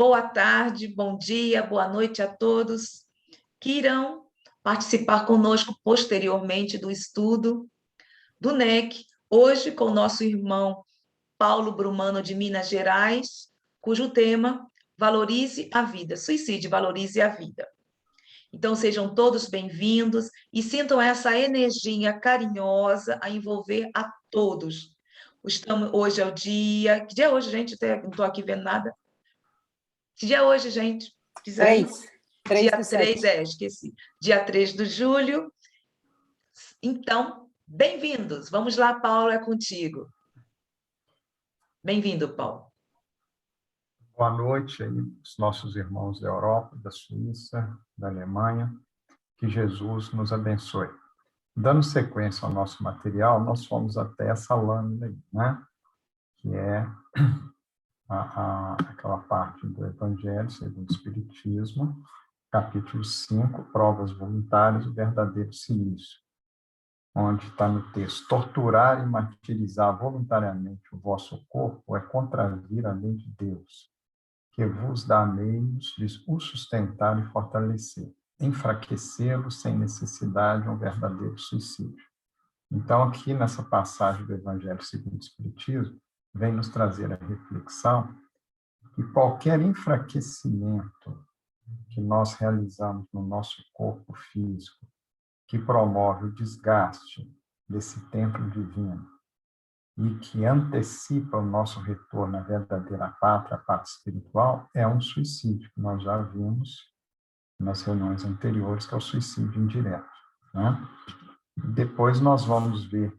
Boa tarde, bom dia, boa noite a todos que irão participar conosco posteriormente do estudo do NEC, hoje com o nosso irmão Paulo Brumano, de Minas Gerais, cujo tema Valorize a Vida, Suicídio, Valorize a Vida. Então, sejam todos bem-vindos e sintam essa energia carinhosa a envolver a todos. Hoje é o dia... Que dia é hoje, gente? Não estou aqui vendo nada. Que dia é hoje, gente? Diz aí. 3 Dia do 3, 7. Esqueci. Dia 3 de julho. Então, bem-vindos. Vamos lá, Paulo, é contigo. Bem-vindo, Paulo. Boa noite aí, os nossos irmãos da Europa, da Suíça, da Alemanha. Que Jesus nos abençoe. Dando sequência ao nosso material, nós fomos até essa lâmina aí, né? Que é aquela parte do Evangelho segundo o Espiritismo, capítulo 5, provas voluntárias, o verdadeiro silício, onde está no texto: torturar e martirizar voluntariamente o vosso corpo é contravir a lei de Deus, que vos dá meios de o sustentar e fortalecer, enfraquecê-lo sem necessidade, um verdadeiro suicídio. Então, aqui nessa passagem do Evangelho segundo o Espiritismo, vem nos trazer a reflexão que qualquer enfraquecimento que nós realizamos no nosso corpo físico, que promove o desgaste desse templo divino e que antecipa o nosso retorno à verdadeira pátria, a pátria espiritual, é um suicídio, que nós já vimos nas reuniões anteriores, que é o suicídio indireto, né? Depois nós vamos ver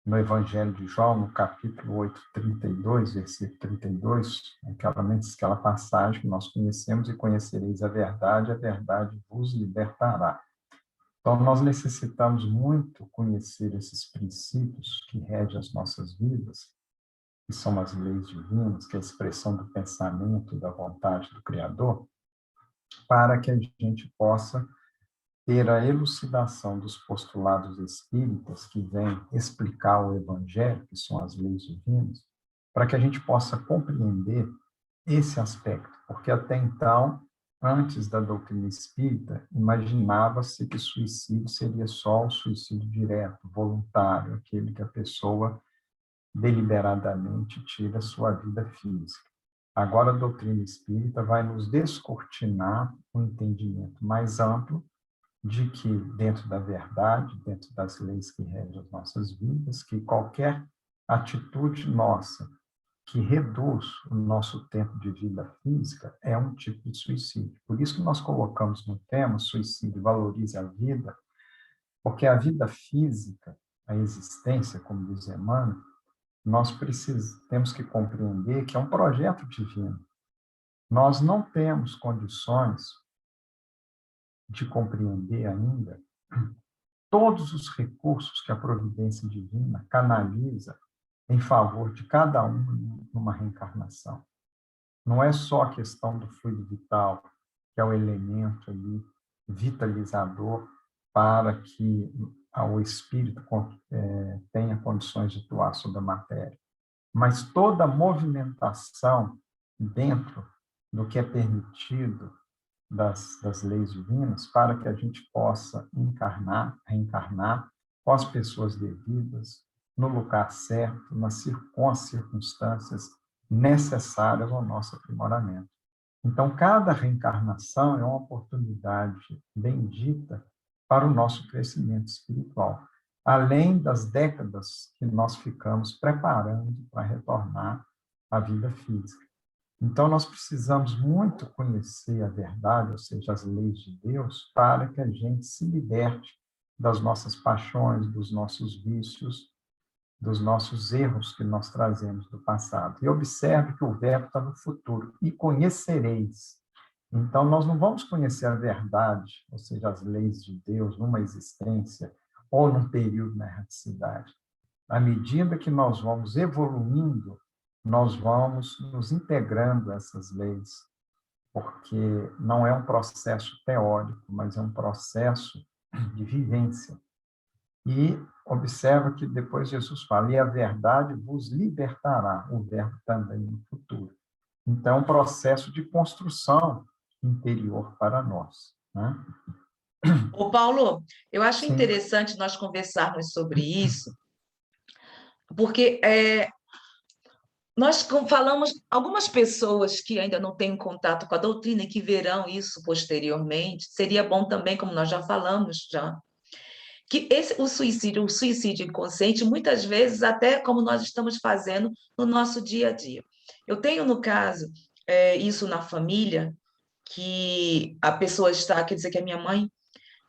no Evangelho de João, no capítulo 8, 32, versículo 32, aquela passagem que nós conhecemos: e conhecereis a verdade vos libertará. Então, nós necessitamos muito conhecer esses princípios que regem as nossas vidas, que são as leis divinas, que é a expressão do pensamento, da vontade do Criador, para que a gente possa ter a elucidação dos postulados espíritas que vêm explicar o Evangelho, que são as leis divinas, para que a gente possa compreender esse aspecto, porque até então, antes da doutrina espírita, imaginava-se que suicídio seria só o suicídio direto, voluntário, aquele que a pessoa deliberadamente tira a sua vida física. Agora, a doutrina espírita vai nos descortinar um entendimento mais amplo de que, dentro da verdade, dentro das leis que regem as nossas vidas, que qualquer atitude nossa que reduz o nosso tempo de vida física é um tipo de suicídio. Por isso que nós colocamos no tema suicídio valorize a vida, porque a vida física, a existência, como diz Emmanuel, nós temos que compreender que é um projeto divino. Nós não temos condições de compreender ainda todos os recursos que a providência divina canaliza em favor de cada um numa reencarnação. Não é só a questão do fluido vital, que é o elemento ali vitalizador para que o espírito tenha condições de atuar sobre a matéria, mas toda a movimentação dentro do que é permitido das leis divinas, para que a gente possa reencarnar com as pessoas devidas, no lugar certo, com as circunstâncias necessárias ao nosso aprimoramento. Então, cada reencarnação é uma oportunidade bendita para o nosso crescimento espiritual, além das décadas que nós ficamos preparando para retornar à vida física. Então, nós precisamos muito conhecer a verdade, ou seja, as leis de Deus, para que a gente se liberte das nossas paixões, dos nossos vícios, dos nossos erros que nós trazemos do passado. E observe que o verbo está no futuro. E conhecereis. Então, nós não vamos conhecer a verdade, ou seja, as leis de Deus, numa existência ou num período na erraticidade. À medida que nós vamos evoluindo, nós vamos nos integrando a essas leis, porque não é um processo teórico, mas é um processo de vivência. E observa que depois Jesus fala: e a verdade vos libertará, o verbo também no futuro. Então, é um processo de construção interior para nós, né? Ô, Paulo, eu acho Sim, interessante nós conversarmos sobre isso, porque falamos, algumas pessoas que ainda não têm contato com a doutrina e que verão isso posteriormente, seria bom também, como nós já falamos, que o suicídio inconsciente, muitas vezes, até como nós estamos fazendo no nosso dia a dia. Eu tenho, no caso, isso na família, que a pessoa está, quer dizer que a minha mãe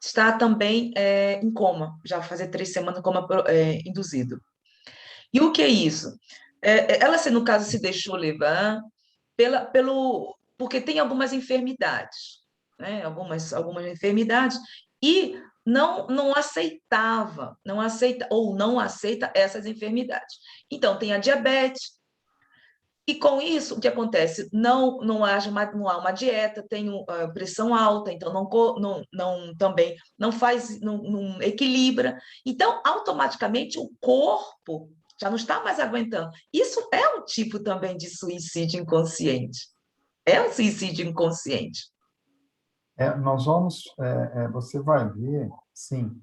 está também em coma, já vai fazer 3 semanas coma induzido. E o que é isso? Ela, no caso, se deixou levar porque tem algumas enfermidades, né? Algumas enfermidades, e não aceita ou não aceita essas enfermidades. Então, tem a diabetes, e com isso, o que acontece? Não há uma dieta, tem pressão alta, então também não faz, não equilibra. Então, automaticamente, o corpo já não está mais aguentando. Isso é um tipo também de suicídio inconsciente. É um suicídio inconsciente. você vai ver, sim,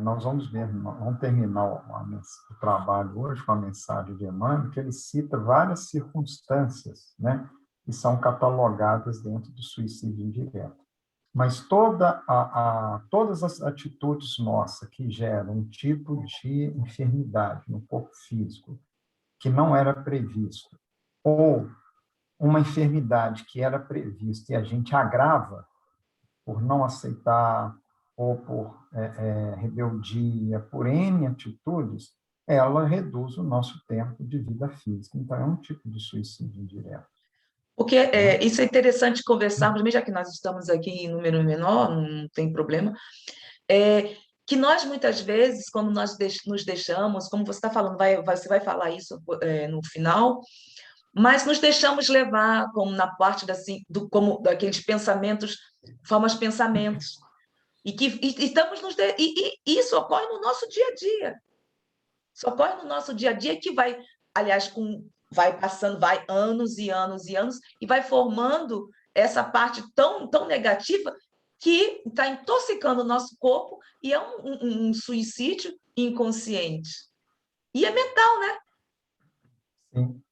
nós vamos ver, vamos terminar o trabalho hoje com a mensagem de Emmanuel, que ele cita várias circunstâncias, né, que são catalogadas dentro do suicídio indireto. Mas todas as atitudes nossas que geram um tipo de enfermidade no corpo físico que não era previsto, ou uma enfermidade que era prevista e a gente agrava por não aceitar ou por rebeldia, por N atitudes, ela reduz o nosso tempo de vida física. Então, é um tipo de suicídio indireto. Porque Né? isso é interessante conversarmos, mesmo já que nós estamos aqui em número menor, não tem problema, que nós, muitas vezes, quando nós nos deixamos, como você está falando, você vai falar isso no final, mas nos deixamos levar, como na parte como daqueles pensamentos, formas pensamentos, e estamos e isso ocorre no nosso dia a dia. Isso ocorre no nosso dia a dia que vai, aliás, vai passando, vai anos e anos e anos, e vai formando essa parte tão negativa que está intoxicando o nosso corpo e é um suicídio inconsciente. E é mental, né? Sim.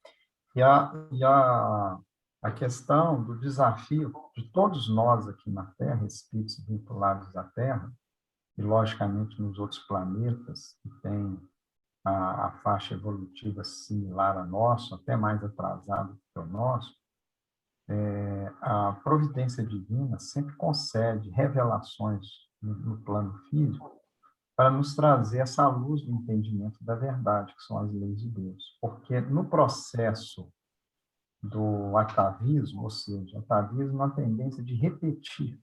A questão do desafio de todos nós aqui na Terra, espíritos vinculados à Terra, e logicamente nos outros planetas que têm a faixa evolutiva similar à nossa, até mais atrasado que o nosso, a providência divina sempre concede revelações no plano físico para nos trazer essa luz do entendimento da verdade, que são as leis de Deus. Porque no processo do atavismo, ou seja, o atavismo é uma tendência de repetir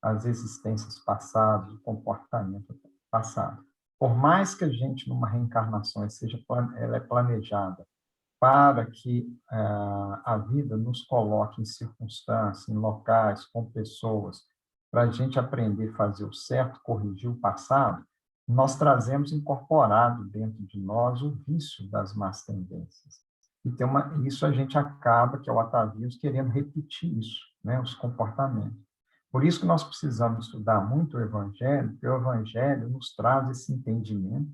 as existências passadas, o comportamento passado. Por mais que a gente, numa reencarnação, ela é planejada para que a vida nos coloque em circunstâncias, em locais, com pessoas, para a gente aprender a fazer o certo, corrigir o passado, nós trazemos incorporado dentro de nós o vício das más tendências. E isso a gente acaba, que é o atavismo, querendo repetir isso, né, os comportamentos. Por isso que nós precisamos estudar muito o Evangelho, porque o Evangelho nos traz esse entendimento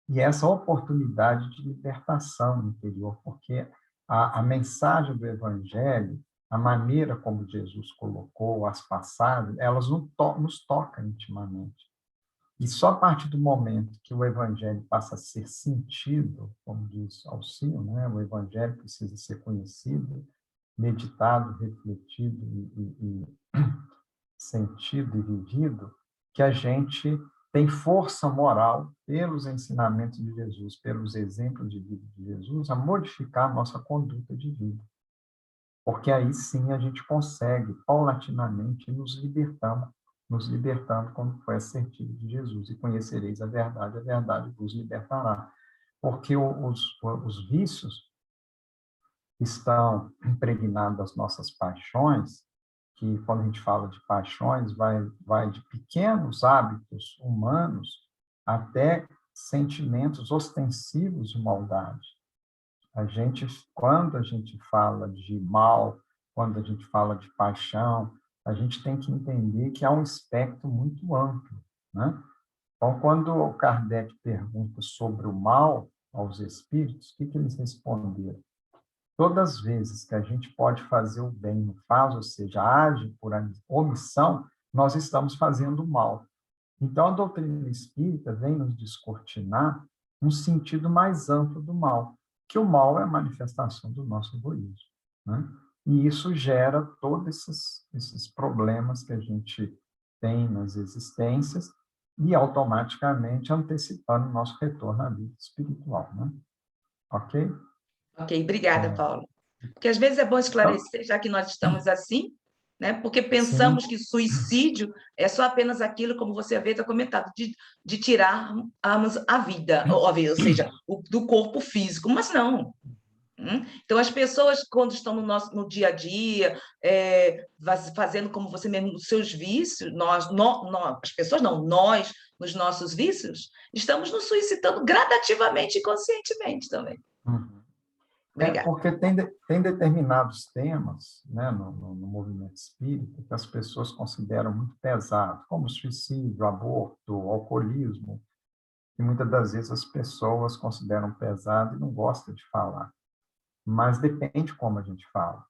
e essa oportunidade de libertação interior, porque a mensagem do Evangelho, a maneira como Jesus colocou, as passagens, elas nos tocam intimamente. E só a partir do momento que o Evangelho passa a ser sentido, como diz Alcino, né? O Evangelho precisa ser conhecido, meditado, refletido e sentido e vivido, que a gente tem força moral, pelos ensinamentos de Jesus, pelos exemplos de vida de Jesus, a modificar a nossa conduta de vida. Porque aí sim a gente consegue, paulatinamente, nos libertando como foi assertivo de Jesus. E conhecereis a verdade vos libertará. Porque os vícios estão impregnados das nossas paixões, que quando a gente fala de paixões, vai de pequenos hábitos humanos até sentimentos ostensivos de maldade. quando a gente fala de mal, quando a gente fala de paixão, a gente tem que entender que há um espectro muito amplo, né? Então, quando o Kardec pergunta sobre o mal aos espíritos, o que eles responderam? Todas as vezes que a gente pode fazer o bem, não faz, ou seja, age por omissão, nós estamos fazendo o mal. Então, a doutrina espírita vem nos descortinar um sentido mais amplo do mal, que o mal é a manifestação do nosso egoísmo, né? E isso gera todos esses problemas que a gente tem nas existências e automaticamente antecipando o nosso retorno à vida espiritual, né? Ok? Ok, obrigada, É, Paulo. Porque às vezes é bom então, esclarecer, já que nós estamos assim, né? Porque sim, pensamos que suicídio é só apenas aquilo, como você havia comentado, de tirarmos a vida, ou seja, do corpo físico, mas não. Então, as pessoas, quando estão no dia a dia, fazendo, como você mesmo, os seus vícios, as pessoas não, nós, nos nossos vícios, estamos nos suicidando gradativamente e conscientemente também. uhum. Obrigada. Porque tem determinados temas, né, no movimento espírita que as pessoas consideram muito pesados, como suicídio, aborto, alcoolismo, e muitas das vezes as pessoas consideram pesado e não gostam de falar. Mas depende como a gente fala.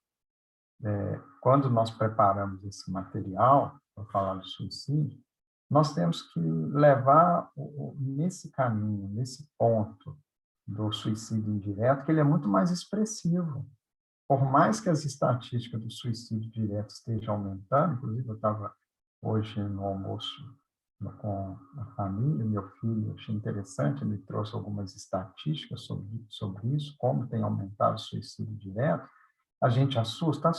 Quando nós preparamos esse material para falar do suicídio, nós temos que levar nesse caminho, nesse ponto do suicídio indireto, que ele é muito mais expressivo. Por mais que as estatísticas do suicídio direto estejam aumentando, inclusive eu estava hoje no almoço com a família, meu filho, achei interessante, ele trouxe algumas estatísticas sobre isso, como tem aumentado o suicídio direto. A gente assusta,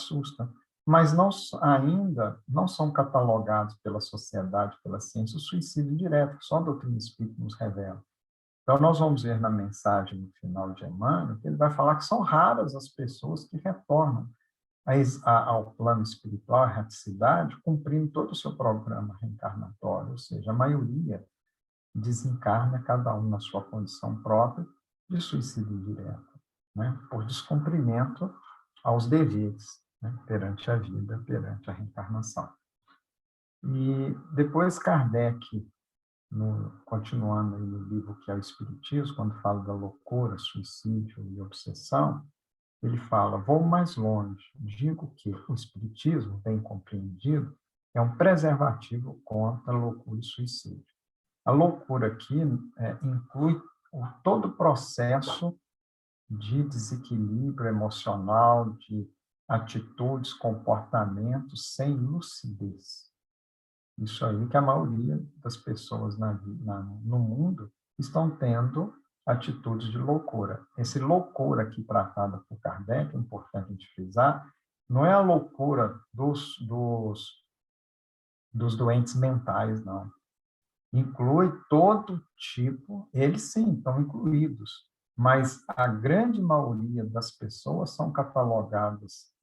mas ainda não são catalogados pela sociedade, pela ciência, o suicídio direto, que só a doutrina espírita nos revela. Então, nós vamos ver na mensagem no final de Emmanuel que ele vai falar que são raras as pessoas que retornam ao plano espiritual, à raticidade, cumprindo todo o seu programa reencarnatório, ou seja, a maioria desencarna, cada um na sua condição própria, de suicídio direto, né? Por descumprimento aos deveres, né? Perante a vida, perante a reencarnação. E depois Kardec, continuando aí no livro que é o Espiritismo, quando fala da loucura, suicídio e obsessão, ele fala: vou mais longe, digo que o Espiritismo, bem compreendido, é um preservativo contra a loucura e suicídio. A loucura aqui inclui todo o processo de desequilíbrio emocional, de atitudes, comportamentos sem lucidez. Isso aí que a maioria das pessoas no mundo estão tendo atitudes de loucura. Esse loucura aqui tratada por Kardec, é importante a gente frisar, não é a loucura dos doentes mentais, não. Inclui todo tipo, eles sim, estão incluídos, mas a grande maioria das pessoas são catalogadas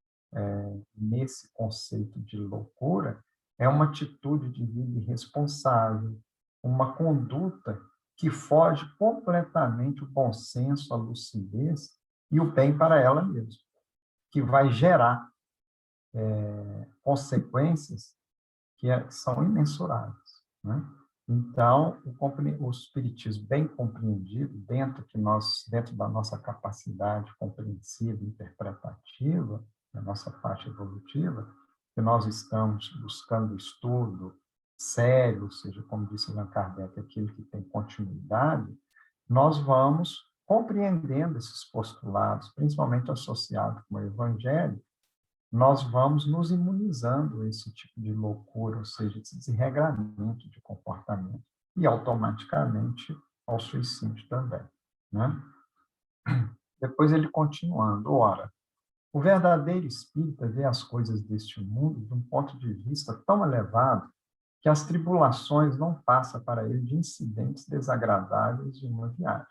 nesse conceito de loucura, é uma atitude de vida irresponsável, uma conduta que foge completamente o bom senso, a lucidez e o bem para ela mesma, que vai gerar consequências que são imensuráveis, né? Então, o espiritismo bem compreendido, dentro da nossa capacidade compreensiva e interpretativa, da nossa parte evolutiva, que nós estamos buscando estudo sério, ou seja, como disse Allan Kardec, aquele que tem continuidade, nós vamos compreendendo esses postulados, principalmente associados com o Evangelho, nós vamos nos imunizando a esse tipo de loucura, ou seja, esse desregramento de comportamento, e automaticamente ao suicídio também, né? Depois ele continuando: ora, o verdadeiro espírita vê as coisas deste mundo de um ponto de vista tão elevado que as tribulações não passam para ele de incidentes desagradáveis de uma viagem.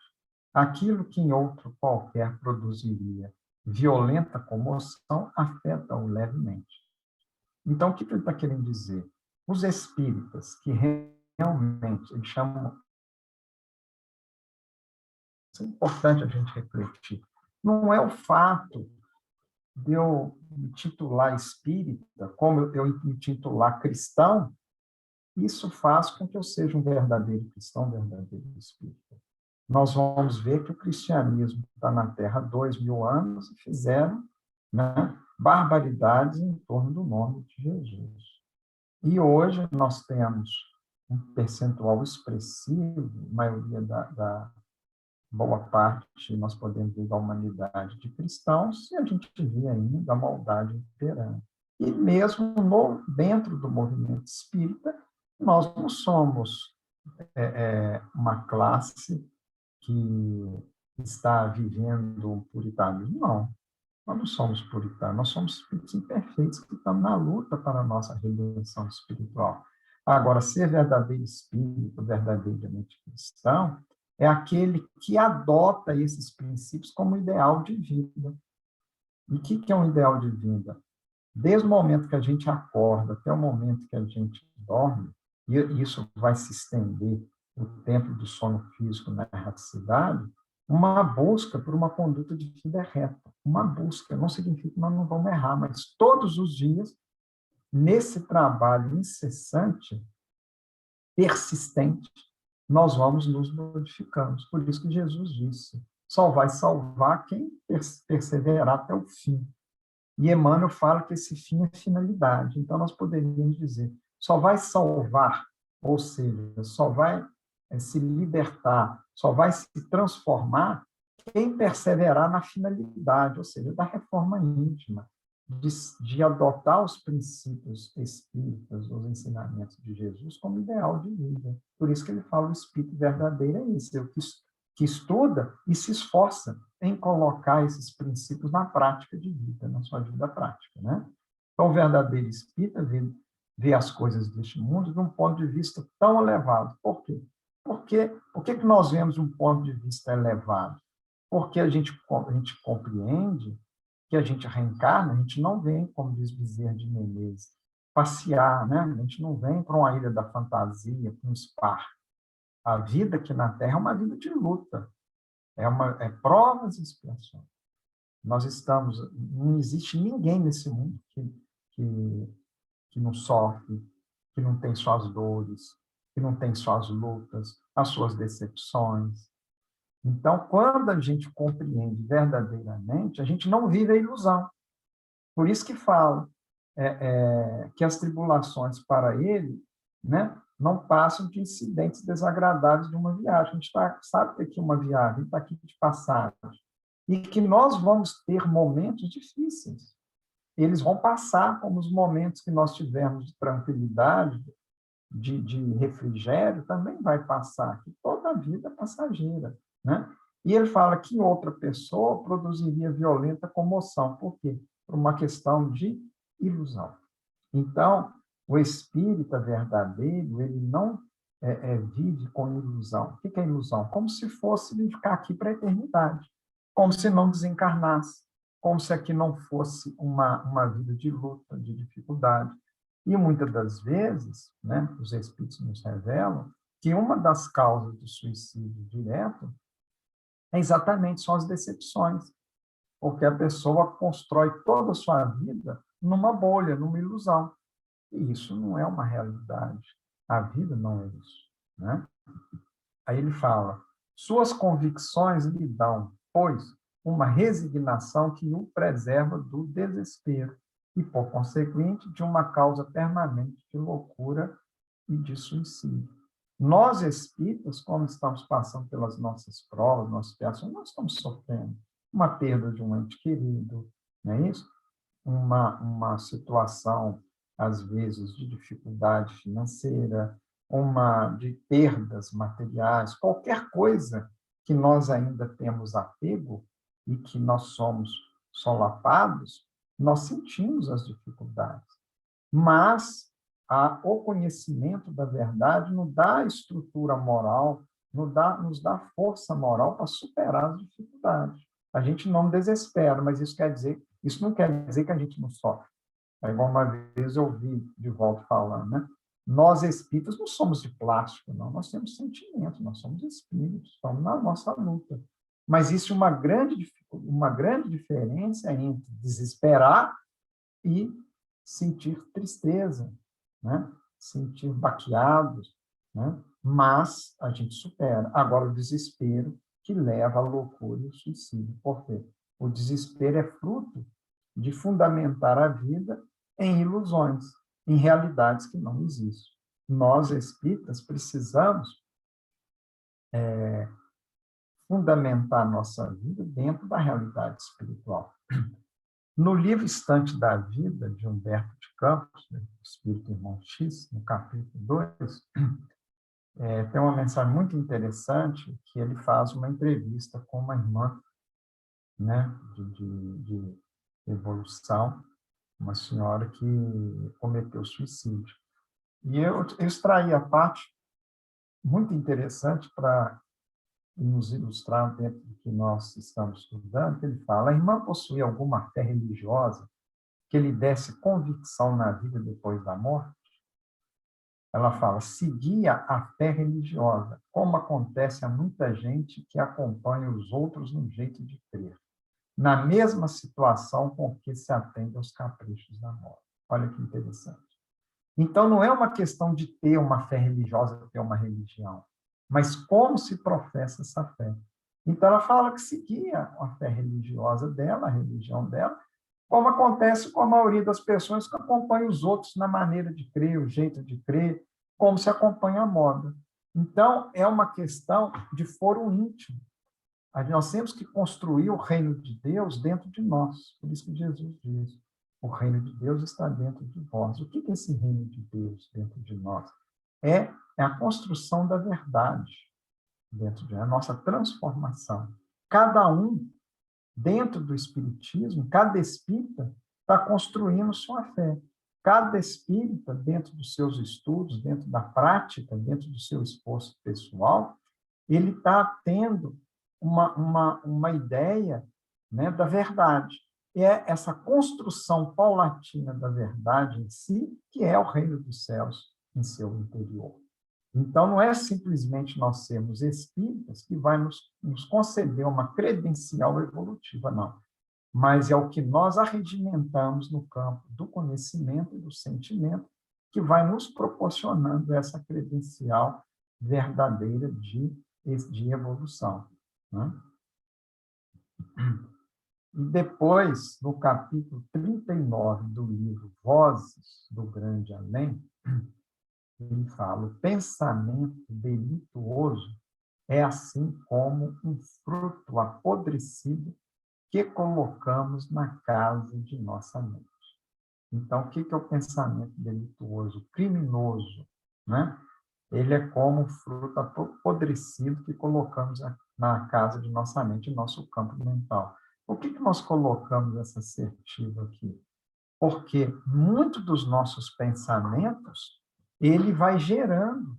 Aquilo que em outro qualquer produziria violenta comoção afeta-o levemente. Então, o que ele está querendo dizer? Os espíritas que realmente, eles chamam, isso é importante a gente refletir, Não é o fato de eu me titular espírita, como eu me titular cristão, isso faz com que eu seja um verdadeiro cristão, um verdadeiro espírita. Nós vamos ver que o cristianismo está na Terra há 2000 anos e fizeram, né, barbaridades em torno do nome de Jesus. E hoje nós temos um percentual expressivo, a maioria da boa parte, nós podemos ver da humanidade de cristãos, e a gente vê ainda a maldade imperante. E mesmo dentro do movimento espírita, nós não somos uma classe que está vivendo um puritanismo, não. Nós não somos puritanos, nós somos espíritos imperfeitos que estamos na luta para a nossa redenção espiritual. Agora, ser verdadeiro espírito, verdadeiramente cristão, é aquele que adota esses princípios como ideal de vida. E o que é um ideal de vida? Desde o momento que a gente acorda até o momento que a gente dorme, e isso vai se estender o tempo do sono físico na erraticidade, uma busca por uma conduta de vida reta. Uma busca, não significa que nós não vamos errar, mas todos os dias, nesse trabalho incessante, persistente, nós vamos nos modificando. Por isso que Jesus disse, só vai salvar quem perseverar até o fim. E Emmanuel fala que esse fim é finalidade. Então, nós poderíamos dizer, só vai salvar, ou seja, só vai se libertar, só vai se transformar quem perseverar na finalidade, ou seja, da reforma íntima, de adotar os princípios espíritas, os ensinamentos de Jesus como ideal de vida. Por isso que ele fala, o espírito verdadeiro é esse, é o que estuda e se esforça em colocar esses princípios na prática de vida, na sua vida prática, né? Então, o verdadeiro espírita vê as coisas deste mundo de um ponto de vista tão elevado. Por quê? Por que nós vemos um ponto de vista elevado? Porque a gente compreende que a gente reencarna, a gente não vem, como diz Bezerra de Menezes, passear, né? A gente não vem para uma ilha da fantasia, para um spa. A vida aqui na Terra é uma vida de luta, é provas e expiações. Não existe ninguém nesse mundo que não sofre, que não tem suas dores, que não tem suas lutas, as suas decepções. Então, quando a gente compreende verdadeiramente, a gente não vive a ilusão. Por isso que fala que as tribulações para ele, né, não passam de incidentes desagradáveis de uma viagem. A gente sabe que aqui é uma viagem, está aqui de passagem. E que nós vamos ter momentos difíceis. Eles vão passar como os momentos que nós tivemos de tranquilidade, de refrigério, também vai passar, que toda a vida é passageira, né? E ele fala que outra pessoa produziria violenta comoção. Por quê? Por uma questão de ilusão. Então, o espírita verdadeiro, ele não vive com ilusão. O que é ilusão? Como se fosse ficar aqui para a eternidade, como se não desencarnasse, como se aqui não fosse uma vida de luta, de dificuldade. E muitas das vezes, né, os espíritos nos revelam que uma das causas do suicídio direto são as decepções, porque a pessoa constrói toda a sua vida numa bolha, numa ilusão. E isso não é uma realidade. A vida não é isso, né? Aí ele fala, suas convicções lhe dão, pois, uma resignação que o preserva do desespero e, por conseguinte, de uma causa permanente de loucura e de suicídio. Nós, espíritas, quando estamos passando pelas nossas provas, nossas expiações, nós estamos sofrendo uma perda de um ente querido, não é isso? Uma situação, às vezes, de dificuldade financeira, de perdas materiais, qualquer coisa que nós ainda temos apego e que nós somos solapados, nós sentimos as dificuldades. Mas o conhecimento da verdade nos dá estrutura moral, nos dá força moral para superar as dificuldades. A gente não desespera, mas isso não quer dizer que a gente não sofre. É igual uma vez eu ouvi de volta falando, né? Nós espíritas não somos de plástico, não. Nós temos sentimentos, nós somos espíritos, estamos na nossa luta. Mas existe uma grande diferença entre desesperar e sentir tristeza, né? Sentir baqueados, né? Mas a gente supera. Agora, o desespero que leva à loucura e ao suicídio. Por quê? O desespero é fruto de fundamentar a vida em ilusões, em realidades que não existem. Nós, espíritas, precisamos fundamentar a nossa vida dentro da realidade espiritual. No livro Estante da Vida, de Humberto de Campos, né, Espírito Irmão X, no capítulo 2, tem uma mensagem muito interessante que ele faz uma entrevista com uma irmã, né, de evolução, uma senhora que cometeu suicídio. E eu extraí a parte muito interessante para nos ilustrar dentro do que nós estamos estudando, que ele fala: a irmã possuía alguma fé religiosa que lhe desse convicção na vida depois da morte? Ela fala: seguia a fé religiosa, como acontece a muita gente que acompanha os outros no jeito de crer, na mesma situação com que se atende aos caprichos da morte. Olha que interessante. Então, não é uma questão de ter uma fé religiosa, ter uma religião, mas como se professa essa fé. Então, ela fala que seguia a fé religiosa dela, a religião dela, como acontece com a maioria das pessoas que acompanham os outros na maneira de crer, o jeito de crer, como se acompanha a moda. Então, é uma questão de foro íntimo. Nós temos que construir o reino de Deus dentro de nós. Por isso que Jesus diz: o reino de Deus está dentro de vós. O que é esse reino de Deus dentro de nós? É a construção da verdade dentro de nós, a nossa transformação. Cada um, dentro do Espiritismo, cada espírita está construindo sua fé. Cada espírita, dentro dos seus estudos, dentro da prática, dentro do seu esforço pessoal, ele está tendo uma ideia, né, da verdade. E é essa construção paulatina da verdade em si que é o reino dos céus em seu interior. Então, não é simplesmente nós sermos espíritas que vai nos conceder uma credencial evolutiva, não. Mas é o que nós arregimentamos no campo do conhecimento e do sentimento que vai nos proporcionando essa credencial verdadeira de evolução, né? E depois, no capítulo 39 do livro Vozes do Grande Além, ele fala: o pensamento delituoso é assim como um fruto apodrecido que colocamos na casa de nossa mente. Então, o que é o pensamento delituoso, criminoso, né? Ele é como um fruto apodrecido que colocamos na casa de nossa mente, nosso campo mental. Por que nós colocamos essa assertiva aqui? Porque muito dos nossos pensamentos, ele vai gerando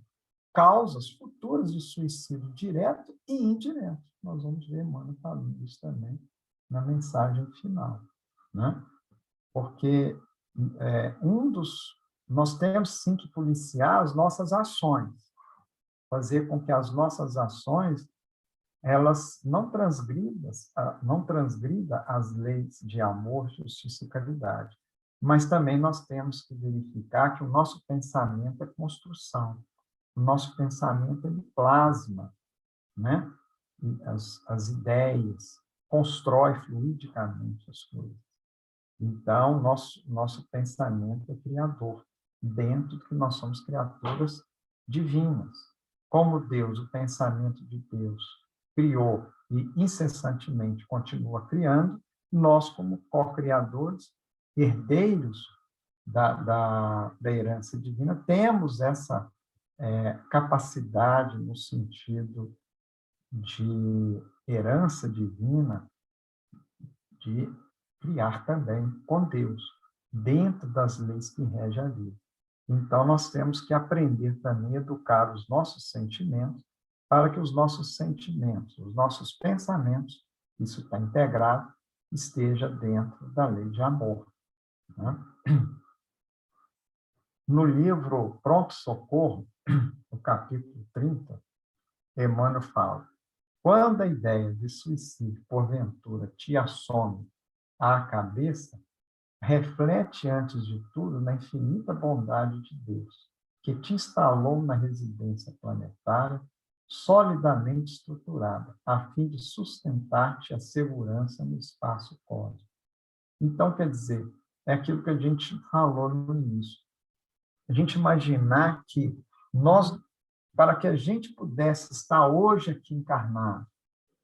causas futuras de suicídio direto e indireto. Nós vamos ver Emmanuel falando isso também na mensagem final, né? Porque nós temos sim que policiar as nossas ações, fazer com que as nossas ações elas não transgridam as leis de amor, justiça e caridade. Mas também nós temos que verificar que o nosso pensamento é construção. O nosso pensamento ele plasma, né? As ideias, constrói fluidicamente as coisas. Então, nosso pensamento é criador, dentro de que nós somos criaturas divinas. Como Deus, o pensamento de Deus, criou e incessantemente continua criando, nós, como co-criadores, herdeiros da herança divina, temos essa capacidade no sentido de herança divina, de criar também com Deus, dentro das leis que regem a vida. Então, nós temos que aprender também a educar os nossos sentimentos, para que os nossos sentimentos, os nossos pensamentos, isso está integrado, esteja dentro da lei de amor, né? No livro Pronto Socorro, no capítulo 30, Emmanuel fala: quando a ideia de suicídio, porventura, te assome à cabeça, reflete, antes de tudo, na infinita bondade de Deus, que te instalou na residência planetária, solidamente estruturada, a fim de sustentar-te a segurança no espaço cósmico. Então, quer dizer, é aquilo que a gente falou no início. A gente imaginar que nós, para que a gente pudesse estar hoje aqui encarnado,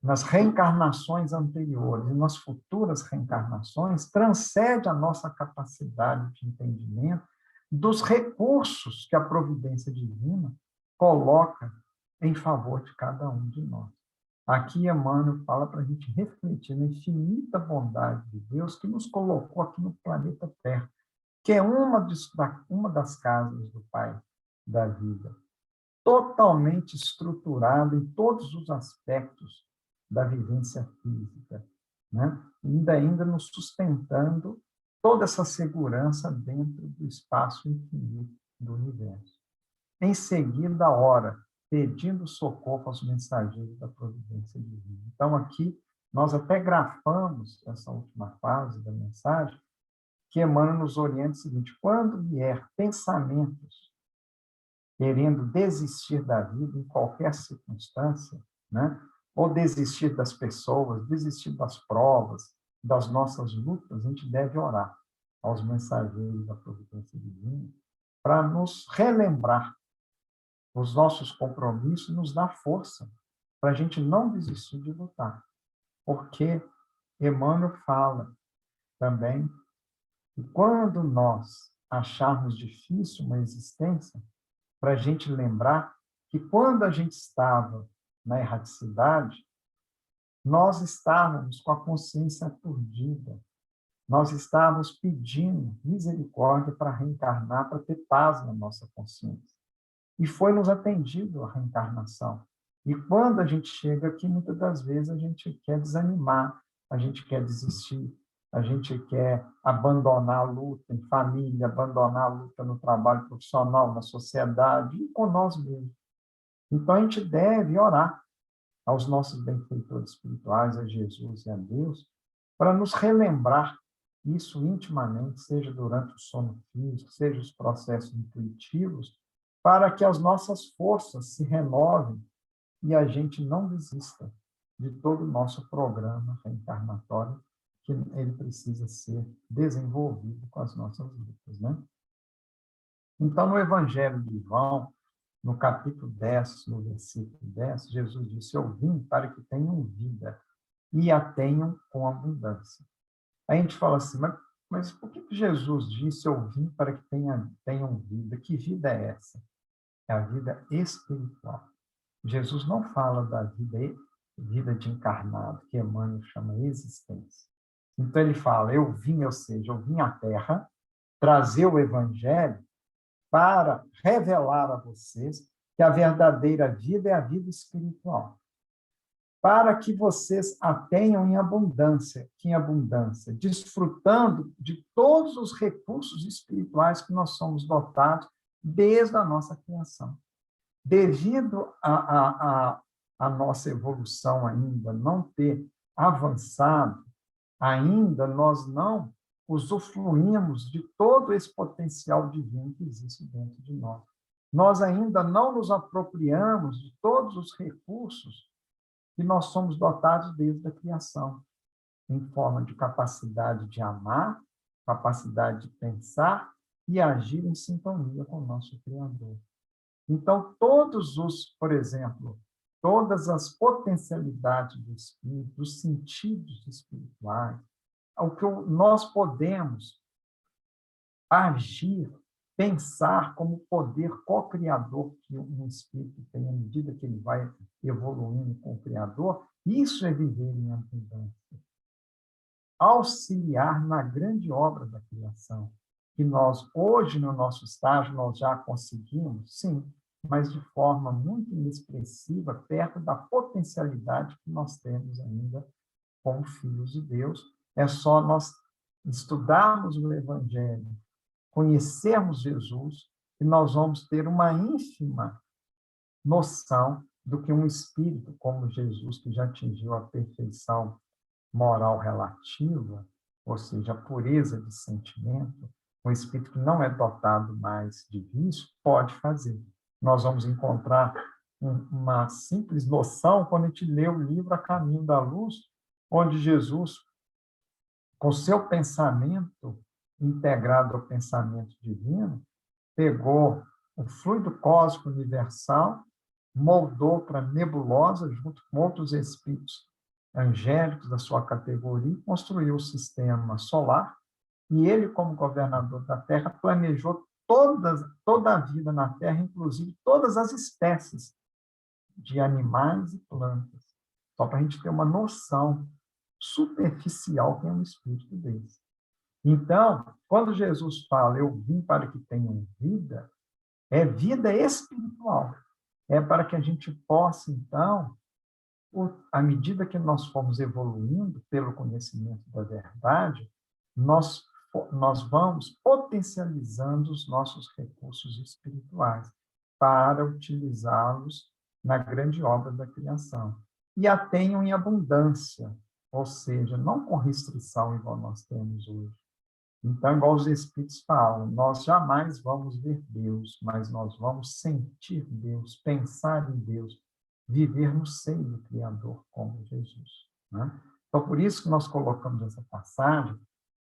nas reencarnações anteriores e nas futuras reencarnações, transcende a nossa capacidade de entendimento dos recursos que a providência divina coloca em favor de cada um de nós. Aqui Emmanuel fala para a gente refletir na infinita bondade de Deus que nos colocou aqui no planeta Terra, que é uma das casas do Pai da vida, totalmente estruturada em todos os aspectos da vivência física, né? Ainda nos sustentando toda essa segurança dentro do espaço infinito do universo. Em seguida, ora, pedindo socorro aos mensageiros da providência divina. Então, aqui, nós até grafamos essa última fase da mensagem, que Emmanuel nos orienta o seguinte: quando vier pensamentos querendo desistir da vida em qualquer circunstância, né? Ou desistir das pessoas, desistir das provas, das nossas lutas, a gente deve orar aos mensageiros da providência divina para nos relembrar os nossos compromissos e nos dar força para a gente não desistir de lutar. Porque Emmanuel fala também que quando nós acharmos difícil uma existência, para a gente lembrar que quando a gente estava na erraticidade, nós estávamos com a consciência aturdida, nós estávamos pedindo misericórdia para reencarnar, para ter paz na nossa consciência. E foi-nos atendido a reencarnação. E quando a gente chega aqui, muitas das vezes a gente quer desanimar, a gente quer desistir, a gente quer abandonar a luta em família, abandonar a luta no trabalho profissional, na sociedade e com nós mesmos. Então, a gente deve orar aos nossos benfeitores espirituais, a Jesus e a Deus, para nos relembrar isso intimamente, seja durante o sono físico, seja os processos intuitivos, para que as nossas forças se renovem e a gente não desista de todo o nosso programa reencarnatório, que ele precisa ser desenvolvido com as nossas lutas, né? Então, no Evangelho de João, no capítulo 10, no versículo 10, Jesus disse: eu vim para que tenham vida e a tenham com abundância. Aí a gente fala assim, mas por que Jesus disse: eu vim para que tenham vida? Que vida é essa? É a vida espiritual. Jesus não fala da vida de encarnado, que Emmanuel chama existência. Então ele fala: eu vim, ou seja, eu vim à Terra trazer o Evangelho para revelar a vocês que a verdadeira vida é a vida espiritual, para que vocês a tenham em abundância, desfrutando de todos os recursos espirituais que nós somos dotados desde a nossa criação. Devido à nossa evolução ainda não ter avançado, ainda nós não usufruímos de todo esse potencial divino que existe dentro de nós. Nós ainda não nos apropriamos de todos os recursos que nós somos dotados desde a criação, em forma de capacidade de amar, capacidade de pensar e agir em sintonia com o nosso Criador. Então, por exemplo, todas as potencialidades do espírito, os sentidos espirituais, o que nós podemos agir, pensar como poder co-criador que um espírito tem à medida que ele vai evoluindo com o Criador, isso é viver em abundância. Auxiliar na grande obra da criação, que nós, hoje, no nosso estágio, nós já conseguimos, sim, mas de forma muito inexpressiva, perto da potencialidade que nós temos ainda como filhos de Deus. É só nós estudarmos o Evangelho, conhecermos Jesus, e nós vamos ter uma ínfima noção do que um espírito como Jesus, que já atingiu a perfeição moral relativa, ou seja, a pureza de sentimento, um espírito que não é dotado mais de vício, pode fazer. Nós vamos encontrar uma simples noção quando a gente lê o livro A Caminho da Luz, onde Jesus, com seu pensamento integrado ao pensamento divino, pegou o fluido cósmico universal, moldou para nebulosa, junto com outros espíritos angélicos da sua categoria, construiu o sistema solar, e ele, como governador da Terra, planejou toda a vida na Terra, inclusive todas as espécies de animais e plantas, só para a gente ter uma noção superficial que é um espírito desse. Então, quando Jesus fala, eu vim para que tenham vida, é vida espiritual. É para que a gente possa, então, à medida que nós formos evoluindo pelo conhecimento da verdade, nós vamos potencializando os nossos recursos espirituais para utilizá-los na grande obra da criação. E a tenham em abundância, ou seja, não com restrição igual nós temos hoje. Então, igual os Espíritos falam, nós jamais vamos ver Deus, mas nós vamos sentir Deus, pensar em Deus, viver no seio do Criador como Jesus. Né? Então, por isso que nós colocamos essa passagem,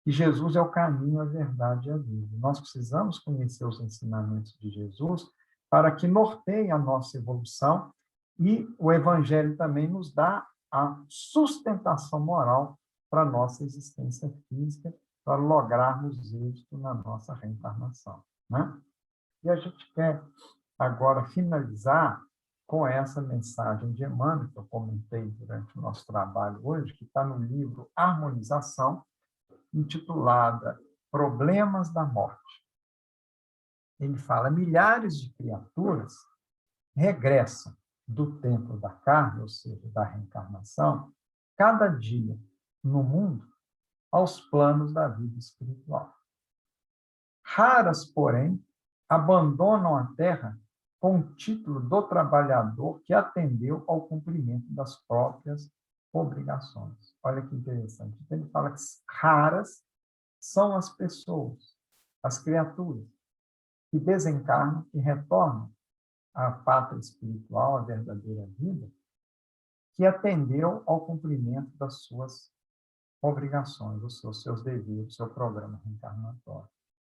que Jesus é o caminho, a verdade e a vida. Nós precisamos conhecer os ensinamentos de Jesus para que norteiem a nossa evolução, e o Evangelho também nos dá a sustentação moral para a nossa existência física, para lograrmos êxito na nossa reencarnação. Né? E a gente quer agora finalizar com essa mensagem de Emmanuel, que eu comentei durante o nosso trabalho hoje, que está no livro Harmonização, intitulada Problemas da Morte. Ele fala, milhares de criaturas regressam do tempo da carne, ou seja, da reencarnação, cada dia no mundo, aos planos da vida espiritual. Raras, porém, abandonam a Terra com o título do trabalhador que atendeu ao cumprimento das próprias obrigações. Olha que interessante. Então, ele fala que raras são as pessoas, as criaturas, que desencarnam e retornam à pátria espiritual, à verdadeira vida, que atendeu ao cumprimento das suas obrigações, os seus deveres, o seu programa reencarnatório.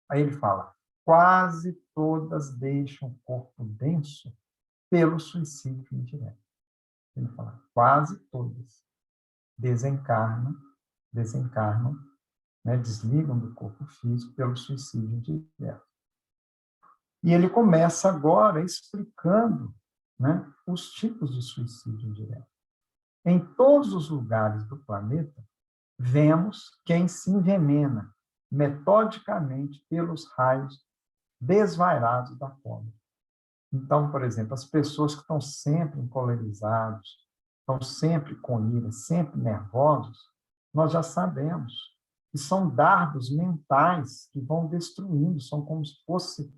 Aí ele fala, quase todas deixam o corpo denso pelo suicídio indireto. Ele fala, quase todas desencarnam, né, desligam do corpo físico pelo suicídio indireto. E ele começa agora explicando, né, os tipos de suicídio indireto. Em todos os lugares do planeta, vemos quem se envenena metodicamente pelos raios desvairados da fome. Então, por exemplo, as pessoas que estão sempre encolerizados, estão sempre com ira, sempre nervosos, nós já sabemos que são dardos mentais que vão destruindo, são como se fossem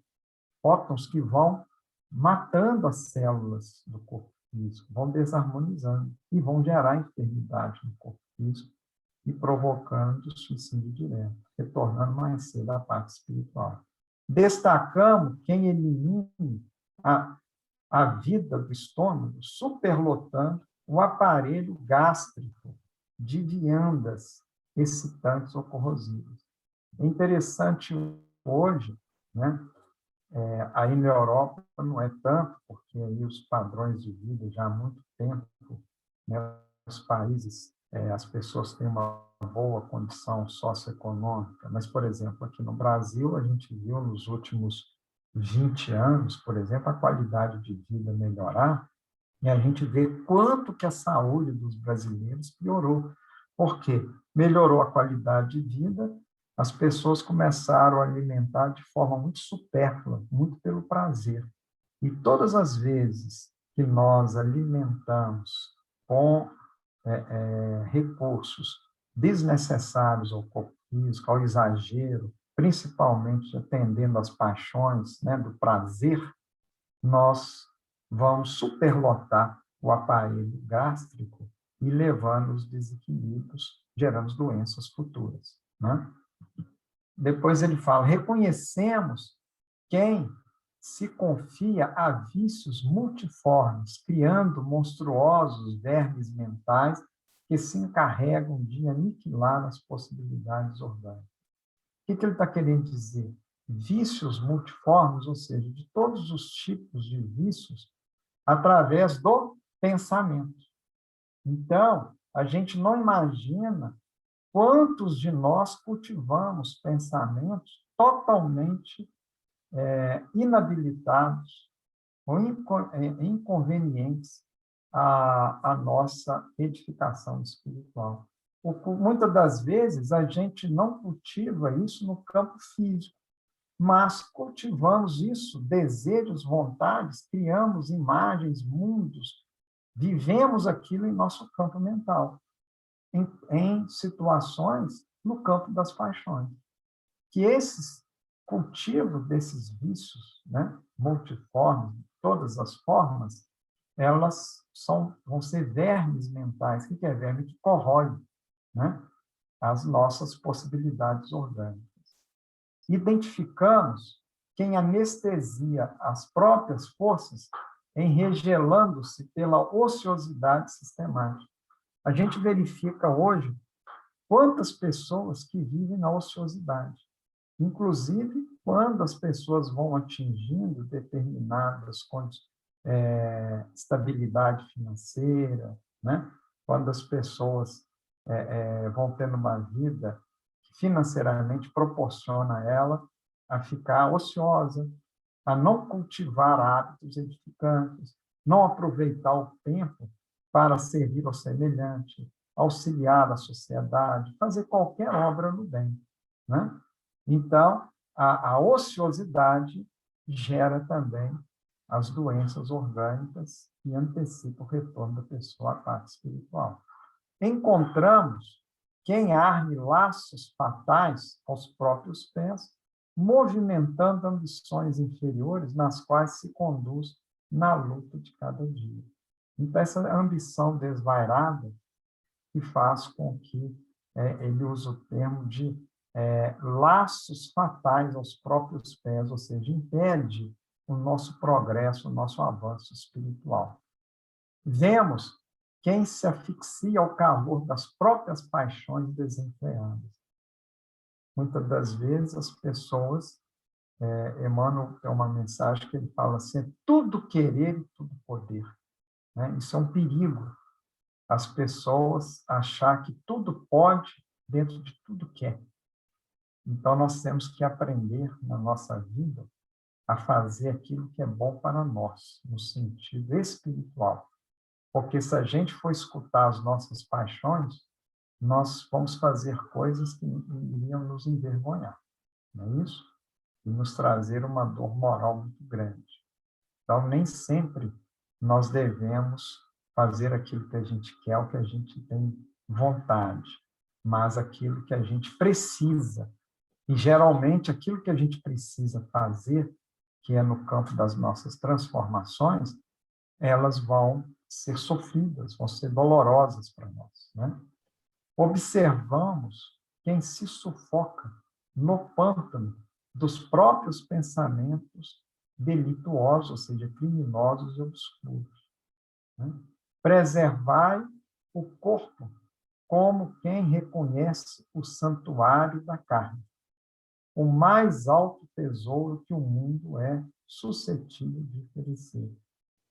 fótons que vão matando as células do corpo físico, vão desarmonizando e vão gerar enfermidade no corpo físico e provocando suicídio direto, retornando mais cedo à parte espiritual. Destacamos quem elimine a vida do estômago, superlotando o aparelho gástrico de viandas excitantes ou corrosivas. É interessante hoje, né? Aí na Europa não é tanto, porque aí os padrões de vida já há muito tempo, né, os países, as pessoas têm uma boa condição socioeconômica, mas, por exemplo, aqui no Brasil, a gente viu nos últimos 20 anos, por exemplo, a qualidade de vida melhorar, e a gente vê quanto que a saúde dos brasileiros piorou. Por quê? Melhorou a qualidade de vida, as pessoas começaram a alimentar de forma muito supérflua, muito pelo prazer. E todas as vezes que nós alimentamos com recursos desnecessários ao corpo físico, ao exagero, principalmente atendendo às paixões, né, do prazer, nós vão superlotar o aparelho gástrico e levando os desequilíbrios, gerando doenças futuras, né? Depois ele fala, reconhecemos quem se confia a vícios multiformes, criando monstruosos vermes mentais que se encarregam de aniquilar as possibilidades orgânicas. O que ele está querendo dizer? Vícios multiformes, ou seja, de todos os tipos de vícios, através do pensamento. Então, a gente não imagina quantos de nós cultivamos pensamentos totalmente inabilitados ou inconvenientes à nossa edificação espiritual. Muitas das vezes, a gente não cultiva isso no campo físico, mas cultivamos isso, desejos, vontades, criamos imagens, mundos, vivemos aquilo em nosso campo mental, em situações no campo das paixões. Que esses cultivo desses vícios, né, multiformes, todas as formas, elas vão ser vermes mentais. O que é verme? Que corrói, né, as nossas possibilidades orgânicas. Identificamos quem anestesia as próprias forças enregelando-se pela ociosidade sistemática. A gente verifica hoje quantas pessoas que vivem na ociosidade. Inclusive, quando as pessoas vão atingindo determinadas estabilidade financeira, né? Quando as pessoas vão tendo uma vida que financeiramente proporciona a ela a ficar ociosa, a não cultivar hábitos edificantes, não aproveitar o tempo para servir ao semelhante, auxiliar a sociedade, fazer qualquer obra no bem, né? Então, a ociosidade gera também as doenças orgânicas que antecipam o retorno da pessoa à parte espiritual. Encontramos quem arme laços fatais aos próprios pés, movimentando ambições inferiores nas quais se conduz na luta de cada dia. Então, essa ambição desvairada que faz com que ele use o termo de laços fatais aos próprios pés, ou seja, impede o nosso progresso, o nosso avanço espiritual. Vemos quem se asfixia ao calor das próprias paixões desenfreadas. Muitas das vezes as pessoas, Emmanuel tem uma mensagem que ele fala assim, é tudo querer e tudo poder, né? Isso é um perigo, as pessoas achar que tudo pode dentro de tudo quer. Então, nós temos que aprender na nossa vida a fazer aquilo que é bom para nós, no sentido espiritual. Porque se a gente for escutar as nossas paixões, nós vamos fazer coisas que iriam nos envergonhar, não é isso? E nos trazer uma dor moral muito grande. Então, nem sempre nós devemos fazer aquilo que a gente quer, o que a gente tem vontade, mas aquilo que a gente precisa. E, geralmente, aquilo que a gente precisa fazer, que é no campo das nossas transformações, elas vão ser sofridas, vão ser dolorosas para nós, né? Observamos quem se sufoca no pântano dos próprios pensamentos delituosos, ou seja, criminosos e obscuros, né? Preservai o corpo como quem reconhece o santuário da carne, o mais alto tesouro que o mundo é suscetível de oferecer.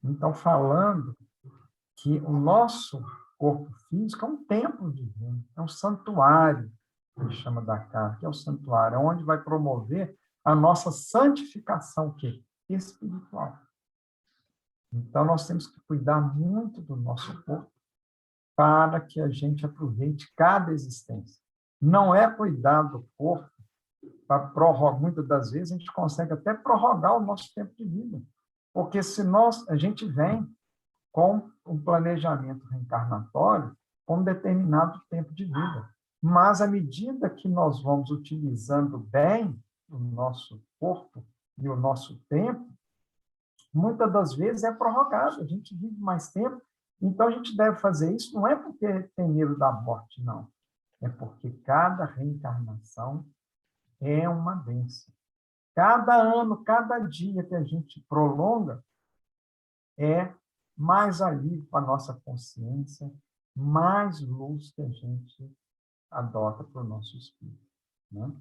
Então, falando que o nosso corpo físico é um templo divino, é um santuário, que ele chama da carne, que é o santuário, onde vai promover a nossa santificação espiritual. Então, nós temos que cuidar muito do nosso corpo para que a gente aproveite cada existência. Não é cuidar do corpo para prorrogar, muitas das vezes a gente consegue até prorrogar o nosso tempo de vida, porque se a gente vem com um planejamento reencarnatório com um determinado tempo de vida, mas à medida que nós vamos utilizando bem o nosso corpo e o nosso tempo, muitas das vezes é prorrogado, a gente vive mais tempo, então a gente deve fazer isso, não é porque tem medo da morte, não. É porque cada reencarnação é uma bênção. Cada ano, cada dia que a gente prolonga é mais alívio para a nossa consciência, mais luz que a gente adota para o nosso espírito. Né?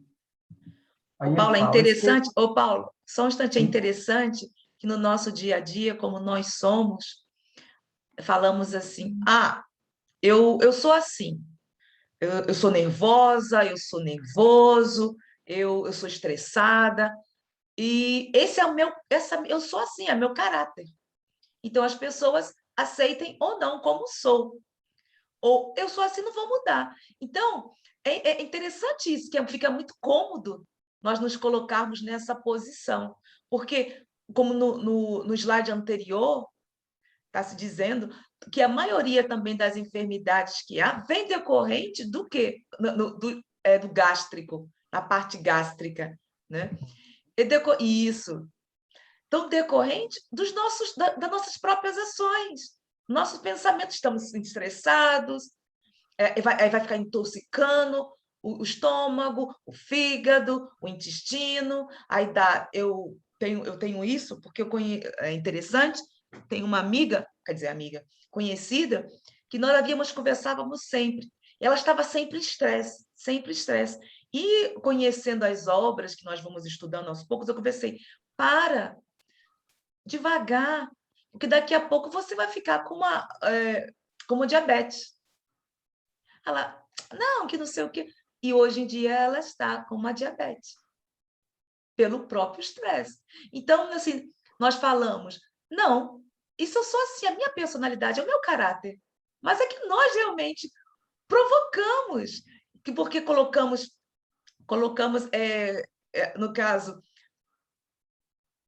Aí Ô, ele Paulo, é fala, interessante, ô, Paulo, só um instante, é interessante que no nosso dia a dia, como nós somos, falamos assim, eu sou assim, eu sou nervosa, eu sou nervoso, eu sou estressada, e esse é o meu, eu sou assim, é meu caráter. Então, as pessoas aceitem ou não como sou. Ou eu sou assim, não vou mudar. Então, é interessante isso, que fica muito cômodo nós nos colocarmos nessa posição. Porque, como no slide anterior, está se dizendo que a maioria também das enfermidades que há vem decorrente do quê? Do gástrico, na parte gástrica, né? Isso. Então, decorrente das nossas próprias ações. Nossos pensamentos, estamos estressados, aí vai ficar intoxicando o estômago, o fígado, o intestino, aí dá, eu tenho isso, porque é interessante, tenho uma amiga, quer dizer, amiga, conhecida, que nós conversávamos sempre. Ela estava sempre em estresse, sempre em estresse. E conhecendo as obras que nós vamos estudando aos poucos, eu conversei, para, devagar, porque daqui a pouco você vai ficar como diabetes. Ela, não, que não sei o quê. E hoje em dia ela está com uma diabetes, pelo próprio estresse. Então, assim, nós falamos, não, isso eu sou assim, a minha personalidade, é o meu caráter. Mas é que nós realmente provocamos, porque colocamos no caso,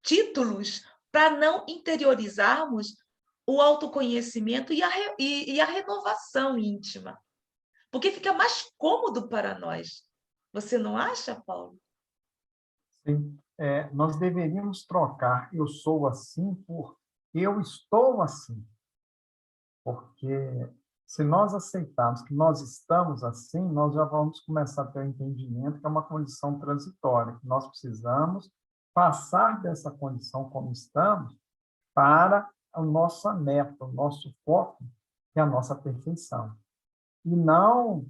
títulos para não interiorizarmos o autoconhecimento e a renovação íntima. Porque fica mais cômodo para nós. Você não acha, Paulo? sim, nós deveríamos trocar eu sou assim por eu estou assim. Porque se nós aceitarmos que nós estamos assim, nós já vamos começar a ter o entendimento que é uma condição transitória, que nós precisamos passar dessa condição como estamos para a nossa meta, o nosso foco, que é a nossa perfeição. E não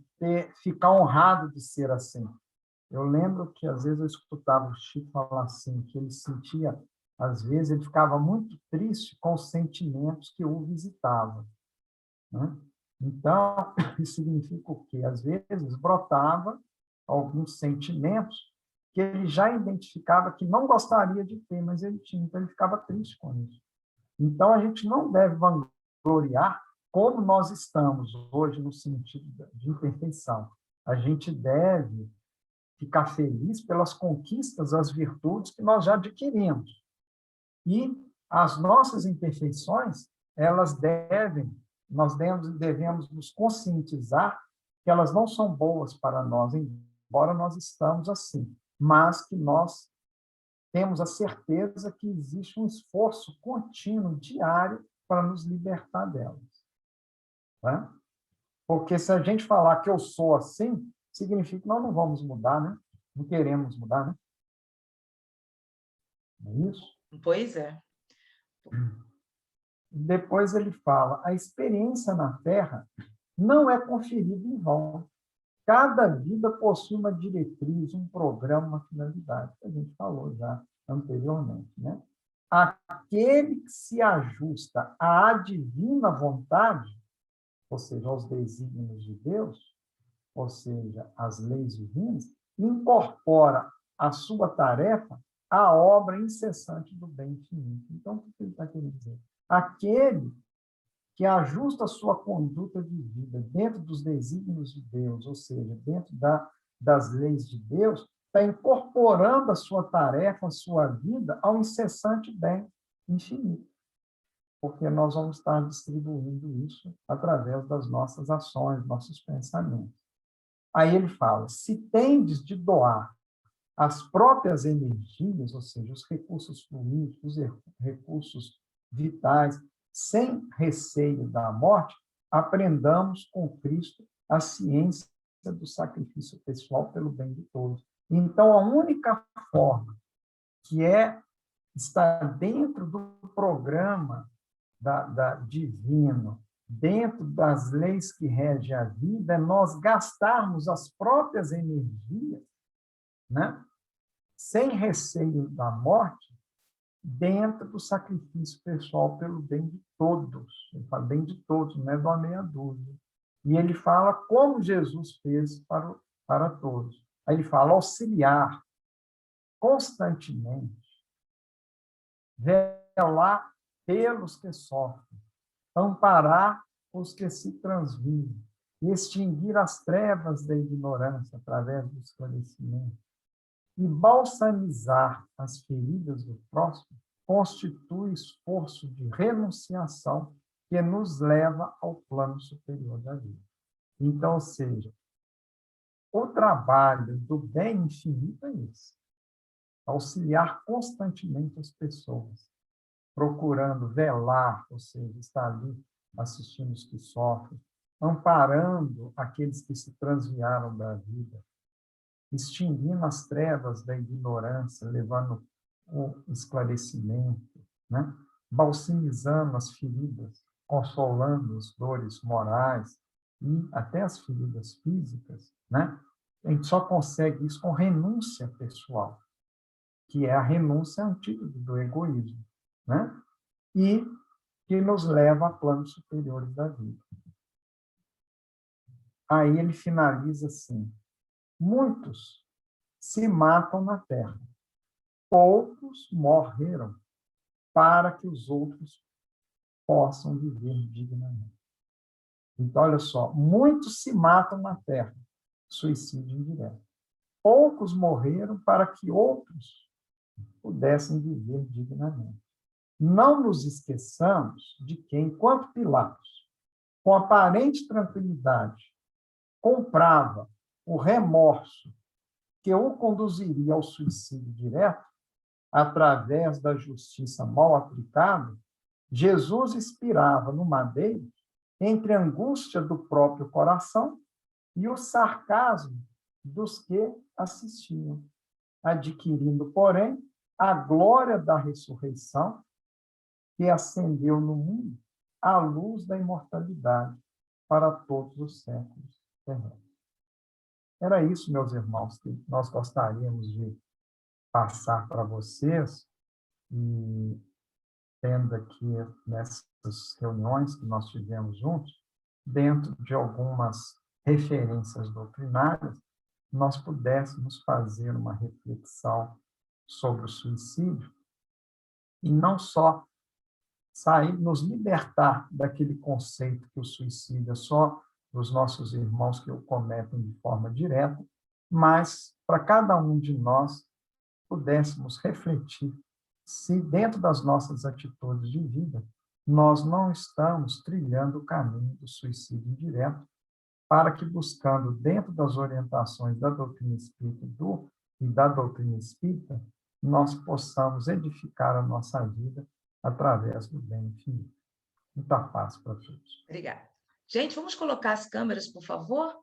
ficar honrado de ser assim. Eu lembro que, às vezes, eu escutava o Chico falar assim, que ele sentia, às vezes, ele ficava muito triste com os sentimentos que o visitavam, né? Então, isso significa o quê? Às vezes, brotava alguns sentimentos que ele já identificava que não gostaria de ter, mas ele tinha, então ele ficava triste com isso. Então, a gente não deve vangloriar como nós estamos hoje no sentido de imperfeição. A gente deve ficar feliz pelas conquistas, as virtudes que nós já adquirimos. E as nossas imperfeições, nós devemos nos conscientizar que elas não são boas para nós, embora nós estamos assim, mas que nós temos a certeza que existe um esforço contínuo, diário, para nos libertar delas. Né? Porque se a gente falar que eu sou assim, significa que nós não vamos mudar, né? Não queremos mudar, né? Não é isso? Pois é. Depois ele fala, a experiência na Terra não é conferida em vão. Cada vida possui uma diretriz, um programa, uma finalidade, que a gente falou já anteriormente, né? Aquele que se ajusta à divina vontade, ou seja, aos desígnios de Deus, ou seja, às leis divinas, incorpora a sua tarefa à obra incessante do bem infinito. Então, o que ele está querendo dizer? Aquele que ajusta a sua conduta de vida dentro dos desígnios de Deus, ou seja, dentro das leis de Deus, está incorporando a sua tarefa, a sua vida ao incessante bem infinito. Porque nós vamos estar distribuindo isso através das nossas ações, nossos pensamentos. Aí ele fala, se tendes de doar as próprias energias, ou seja, os recursos fluídicos, os recursos vitais, sem receio da morte, aprendamos com Cristo a ciência do sacrifício pessoal pelo bem de todos. Então, a única forma que está dentro do programa divino, dentro das leis que regem a vida, é nós gastarmos as próprias energias, né, sem receio da morte, dentro do sacrifício pessoal pelo bem de todos. Ele fala bem de todos, não é de uma meia dúzia. E ele fala como Jesus fez para todos. Aí ele fala auxiliar constantemente, velar pelos que sofrem, amparar os que se transvivem, extinguir as trevas da ignorância através do esclarecimento e balsamizar as feridas do próximo constitui esforço de renunciação que nos leva ao plano superior da vida. Então, ou seja, o trabalho do bem infinito é esse: auxiliar constantemente as pessoas, procurando velar, ou seja, estar ali assistindo os que sofrem, amparando aqueles que se transviaram da vida, extinguindo as trevas da ignorância, levando o esclarecimento, né? Balsamizando as feridas, consolando as dores morais e até as feridas físicas, né? A gente só consegue isso com renúncia pessoal, que é a renúncia antídoto do egoísmo, né? E que nos leva a planos superiores da vida. Aí ele finaliza assim: muitos se matam na terra, poucos morreram para que os outros possam viver dignamente. Então, olha só, muitos se matam na terra, suicídio indireto. Poucos morreram para que outros pudessem viver dignamente. Não nos esqueçamos de que, enquanto Pilatos, com aparente tranquilidade, comprava o remorso que o conduziria ao suicídio direto, através da justiça mal aplicada, Jesus expirava no madeiro entre a angústia do próprio coração e o sarcasmo dos que assistiam, adquirindo, porém, a glória da ressurreição que acendeu no mundo a luz da imortalidade para todos os séculos terrestres. Era isso, meus irmãos, que nós gostaríamos de passar para vocês, e tendo aqui nessas reuniões que nós tivemos juntos, dentro de algumas referências doutrinárias, nós pudéssemos fazer uma reflexão sobre o suicídio e não só sair, nos libertar daquele conceito que o suicídio é só dos nossos irmãos que o cometem de forma direta, mas para cada um de nós pudéssemos refletir se, dentro das nossas atitudes de vida, nós não estamos trilhando o caminho do suicídio indireto, para que, buscando, dentro das orientações da doutrina espírita e da doutrina espírita, nós possamos edificar a nossa vida através do bem infinito. Muita paz para todos. Obrigada. Gente, vamos colocar as câmeras, por favor?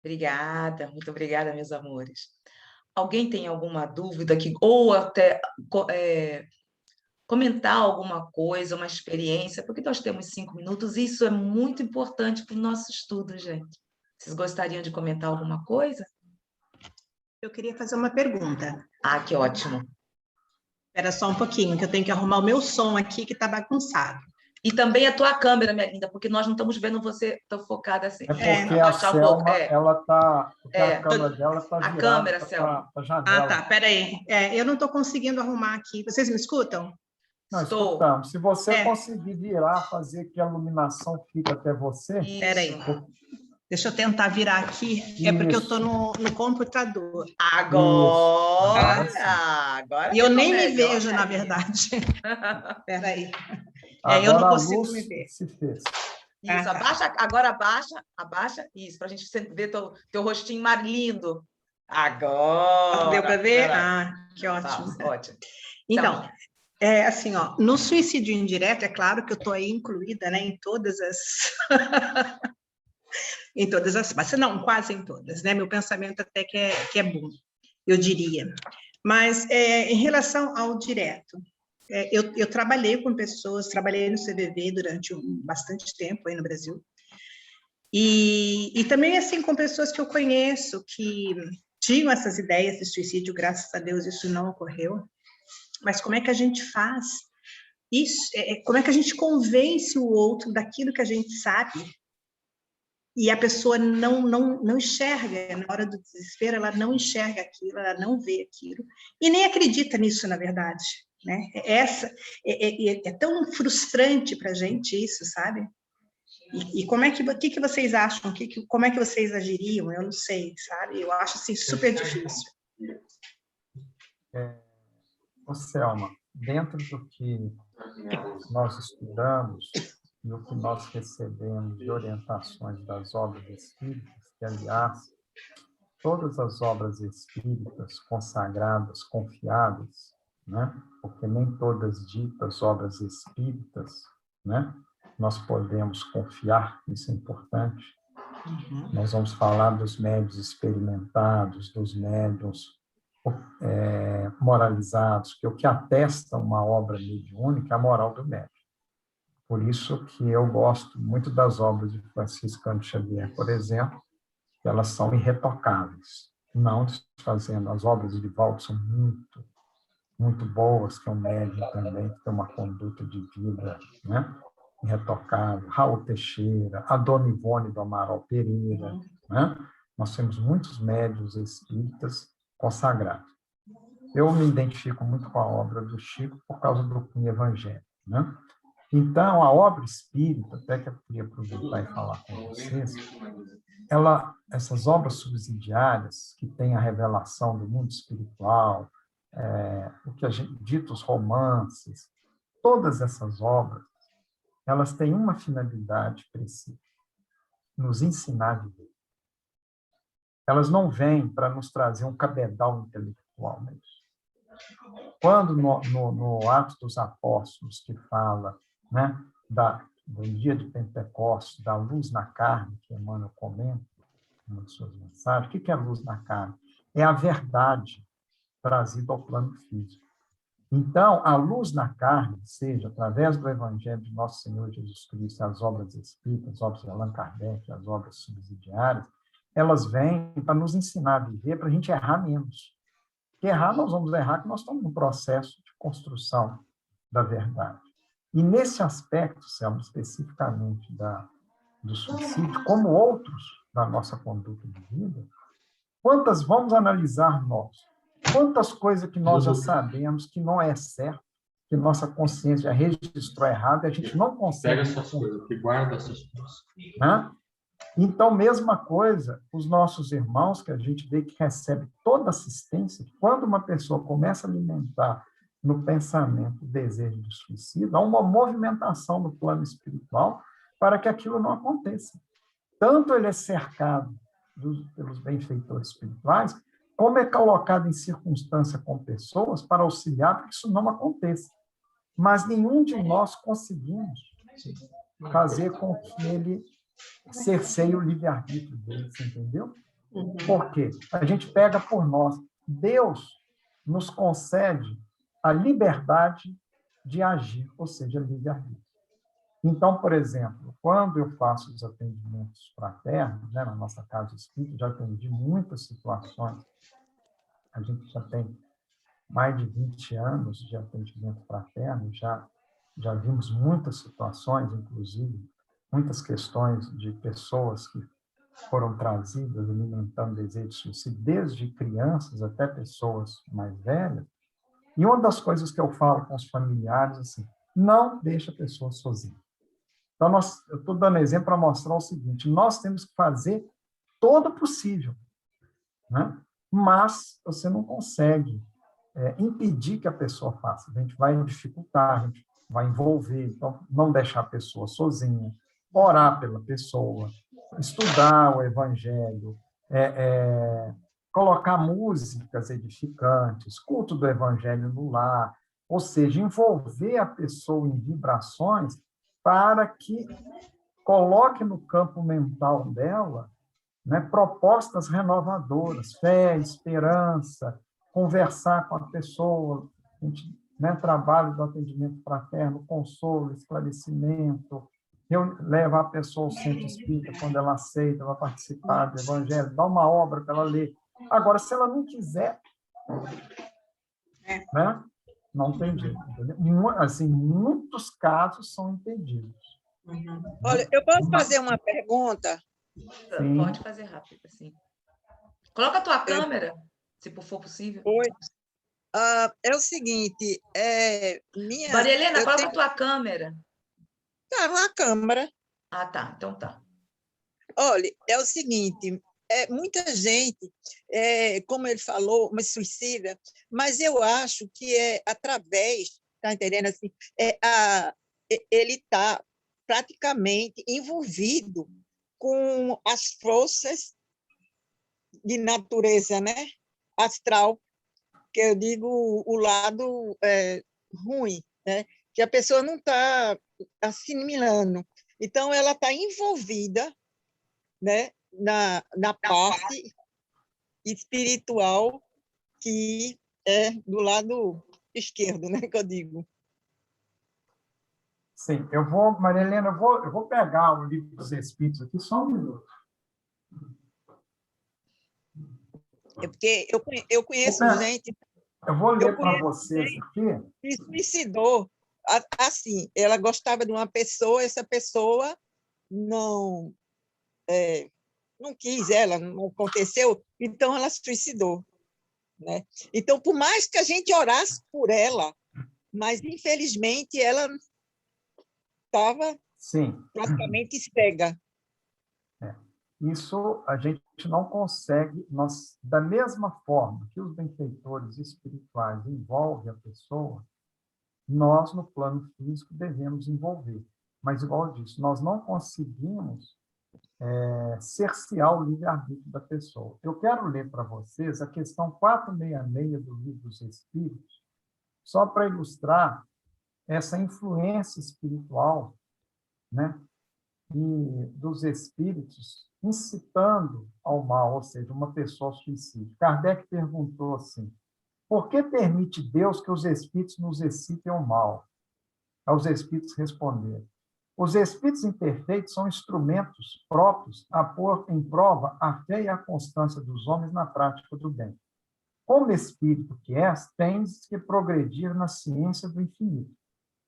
Obrigada, muito obrigada, meus amores. Alguém tem alguma dúvida aqui, ou até comentar alguma coisa, uma experiência, porque nós temos 5 minutos, e isso é muito importante para o nosso estudo, gente. Vocês gostariam de comentar alguma coisa? Eu queria fazer uma pergunta. Ah, que ótimo. Espera só um pouquinho, que eu tenho que arrumar o meu som aqui, que está bagunçado. E também a tua câmera, minha linda, porque nós não estamos vendo você tão focada assim. É porque a Selma, ela está... a câmera dela está virada. A câmera, Selma. Para a janela. Ah, tá, peraí. Eu não estou conseguindo arrumar aqui. Vocês me escutam? Não, escutamos. Se você conseguir virar, fazer que a iluminação fique até você... Peraí. Deixa eu tentar virar aqui. Isso. É porque eu estou no computador. Agora! E eu nem me vejo, na verdade. Peraí. Agora eu não consigo a luz me ver. Se fez. Isso, abaixa, agora abaixa, isso, para a gente ver teu rostinho mais lindo. Agora! Deu para ver? Agora. Que ótimo. Tá, ótimo. Então, assim, ó, no suicídio indireto, é claro que eu estou aí incluída, né, em todas as... em todas as... Mas não, quase em todas, né? Meu pensamento até que é bom, eu diria. Mas, em relação ao direto, eu trabalhei com pessoas, trabalhei no CVV durante bastante tempo aí no Brasil, e também, assim, com pessoas que eu conheço, que tinham essas ideias de suicídio, graças a Deus isso não ocorreu, mas como é que a gente faz isso? Como é que a gente convence o outro daquilo que a gente sabe e a pessoa não enxerga, na hora do desespero, ela não enxerga aquilo, ela não vê aquilo, e nem acredita nisso, na verdade, né? É tão frustrante para a gente isso, sabe? E como é que vocês acham? Como é que vocês agiriam? Eu não sei, sabe? Eu acho, assim, super difícil. Ô, Selma, dentro do que nós estudamos e o que nós recebemos de orientações das obras espíritas, que, aliás, todas as obras espíritas consagradas, confiáveis, né? Porque nem todas ditas obras espíritas, né? Nós podemos confiar, isso é importante. Nós vamos falar dos médiuns experimentados, dos médiuns moralizados, que o que atesta uma obra mediúnica é a moral do médium. Por isso que eu gosto muito das obras de Franciscano Xavier, por exemplo, que elas são irretocáveis, não desfazendo. As obras de Divaldo são muito, muito boas, que é um médium também, que tem uma conduta de vida, né? Irretocável. Raul Teixeira, a Dona Ivone do Amaral Pereira, né? Nós temos muitos médiuns espíritas consagrados. Eu me identifico muito com a obra do Chico por causa do cunho evangélico, né? Então, a obra espírita, até que eu queria aproveitar e falar com vocês, essas obras subsidiárias, que têm a revelação do mundo espiritual, o que a gente dita os romances, todas essas obras, elas têm uma finalidade precisa: nos ensinar a viver. Elas não vêm para nos trazer um cabedal intelectual mesmo. Quando no Atos dos Apóstolos, que fala, né, do dia de Pentecostes, da luz na carne, que Emmanuel comenta em uma de suas mensagens, o que é a luz na carne? É a verdade trazida ao plano físico. Então, a luz na carne, seja através do Evangelho de Nosso Senhor Jesus Cristo, as obras espíritas, as obras de Allan Kardec, as obras subsidiárias, elas vêm para nos ensinar a viver, para a gente errar menos. Porque errar, nós vamos errar, que nós estamos num processo de construção da verdade. E nesse aspecto, Selma, especificamente do suicídio, como outros da nossa conduta de vida, vamos analisar nós? Quantas coisas que nós já sabemos que não é certo, que nossa consciência já registrou errado e a gente não consegue... Pega essas coisas, que guarda essas coisas. Né? Então, mesma coisa, os nossos irmãos, que a gente vê que recebe toda assistência, quando uma pessoa começa a alimentar no pensamento o desejo de suicídio, há uma movimentação no plano espiritual para que aquilo não aconteça. Tanto ele é cercado pelos benfeitores espirituais, como é colocado em circunstância com pessoas para auxiliar para que isso não aconteça. Mas nenhum de nós conseguimos fazer com que ele cerceie o livre-arbítrio dele, você entendeu? Por quê? A gente pega por nós. Deus nos concede a liberdade de agir, ou seja, livre-arbítrio. Então, por exemplo, quando eu faço os atendimentos fraternos, né, na nossa casa espírita, já atendi muitas situações. A gente já tem mais de 20 anos de atendimento fraterno, já vimos muitas situações, inclusive muitas questões de pessoas que foram trazidas alimentando desejo de suicídio, desde crianças até pessoas mais velhas. E uma das coisas que eu falo com os familiares, assim, não deixa a pessoa sozinha. Então, eu estou dando exemplo para mostrar o seguinte: nós temos que fazer todo o possível, né? Mas você não consegue impedir que a pessoa faça. A gente vai dificultar, a gente vai envolver, então, não deixar a pessoa sozinha, orar pela pessoa, estudar o evangelho, colocar músicas edificantes, culto do evangelho no lar, ou seja, envolver a pessoa em vibrações para que coloque no campo mental dela, né, propostas renovadoras, fé, esperança, conversar com a pessoa, a gente, né, trabalho do atendimento fraterno, consolo, esclarecimento, levar a pessoa ao centro espírita quando ela aceita, vai participar do evangelho, dar uma obra para ela ler. Agora, se ela não quiser, né, não tem jeito. Entendeu? Assim, muitos casos são impedidos. Olha, eu posso fazer uma pergunta? Sim. Pode fazer rápido, assim. Coloca a tua câmera, se for possível. Oi. É o seguinte, Maria Helena, coloca a tua câmera. Tá na câmera. Ah, tá. Então tá. Olha, é o seguinte, muita gente, como ele falou, mas suicida, mas eu acho que é através, tá entendendo assim, ele está praticamente envolvido com as forças de natureza, né? Astral, que eu digo o lado ruim, né? Que a pessoa não está assimilando. Então, ela está envolvida, né, na parte espiritual que é do lado esquerdo, né, que eu digo. Sim, Maria Helena, eu vou pegar o livro dos Espíritos aqui, só um minuto. Porque eu conheço gente... Eu vou ler para vocês aqui. Se suicidou, assim, ela gostava de uma pessoa, essa pessoa não quis ela, não aconteceu, então ela se suicidou, né? Então, por mais que a gente orasse por ela, mas, infelizmente, ela estava praticamente cega. Isso a gente não consegue, da mesma forma que os benfeitores espirituais envolvem a pessoa, nós, no plano físico, devemos envolver. Mas, igual eu disse, nós não conseguimos cercear o livre-arbítrio da pessoa. Eu quero ler para vocês a questão 466 do Livro dos Espíritos, só para ilustrar essa influência espiritual, né, e dos espíritos incitando ao mal, ou seja, uma pessoa ao suicídio. Kardec perguntou assim: por que permite Deus que os espíritos nos excitem ao mal? Aos espíritos responderam: os espíritos imperfeitos são instrumentos próprios a pôr em prova a fé e a constância dos homens na prática do bem. Como espírito que és, tens que progredir na ciência do infinito.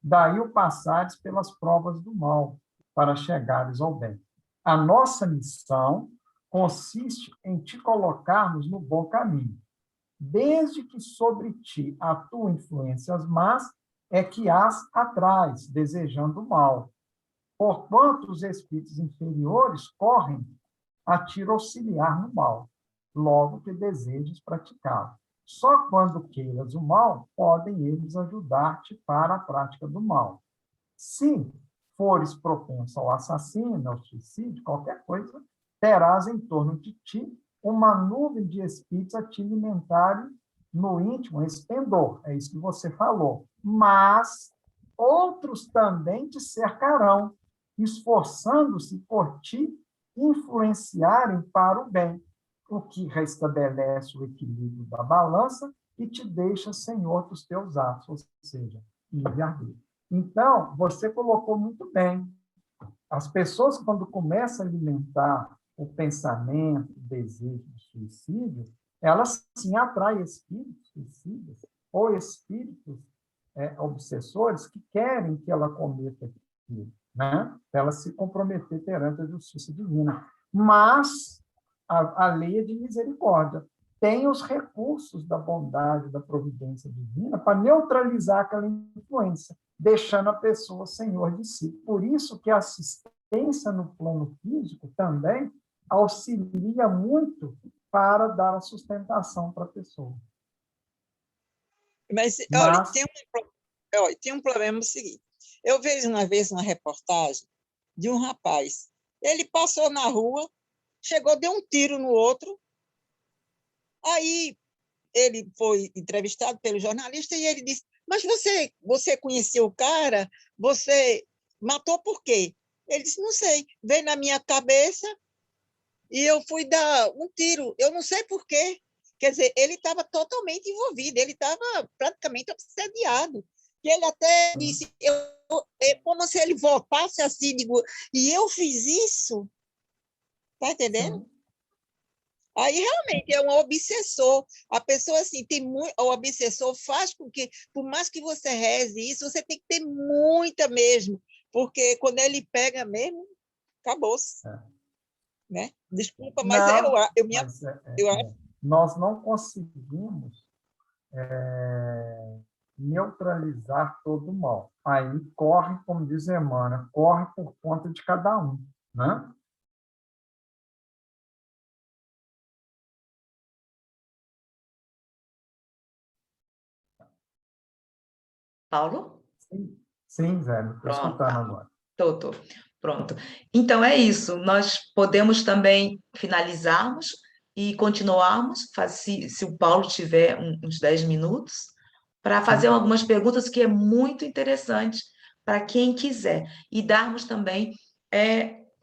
Daí o passares pelas provas do mal, para chegares ao bem. A nossa missão consiste em te colocarmos no bom caminho. Desde que sobre ti atuam influências más, é que as atrás, desejando o mal. Porquanto os espíritos inferiores correm a te auxiliar no mal, logo que desejes praticá-lo. Só quando queiras o mal, podem eles ajudar-te para a prática do mal. Se fores propenso ao assassínio, ao suicídio, qualquer coisa, terás em torno de ti uma nuvem de espíritos a te alimentarem no íntimo, esse pendor, é isso que você falou. Mas outros também te cercarão, esforçando-se por ti influenciarem para o bem, o que restabelece o equilíbrio da balança e te deixa senhor dos teus atos, ou seja, livre-arbítrio. Então, você colocou muito bem. As pessoas, quando começam a alimentar o pensamento, o desejo de suicídio, elas sim atraem espíritos suicidas ou espíritos obsessores que querem que ela cometa aquilo, né? Para ela se comprometer perante a justiça divina. Mas a lei é de misericórdia. Tem os recursos da bondade, da providência divina para neutralizar aquela influência, deixando a pessoa senhor de si. Por isso que a assistência no plano físico também auxilia muito para dar a sustentação para a pessoa. Mas, olha, tem um problema seguinte. Eu vejo uma vez uma reportagem de um rapaz. Ele passou na rua, chegou, deu um tiro no outro, aí ele foi entrevistado pelo jornalista e ele disse, mas você conheceu o cara? Você matou por quê? Ele disse, não sei, veio na minha cabeça e eu fui dar um tiro, eu não sei por quê. Quer dizer, ele estava totalmente envolvido, ele estava praticamente obsediado. E ele até disse, é como se ele voltasse assim, digo, e eu fiz isso? Está entendendo? Sim. Aí realmente é um obsessor. A pessoa assim tem muito, o obsessor faz com que, por mais que você reze isso, você tem que ter muita mesmo, porque quando ele pega mesmo, acabou-se, né? Desculpa, mas Não, eu mas eu nós não conseguimos neutralizar todo o mal. Aí corre, como diz Emmanuel, corre por conta de cada um, né? Paulo? Sim, sim, Zé, estou Pronto, escutando tá. agora. Tô. Pronto. Então, é isso. Nós podemos também finalizarmos e continuarmos, se o Paulo tiver uns 10 minutos, para fazer Sim, algumas perguntas que é muito interessante para quem quiser. E darmos também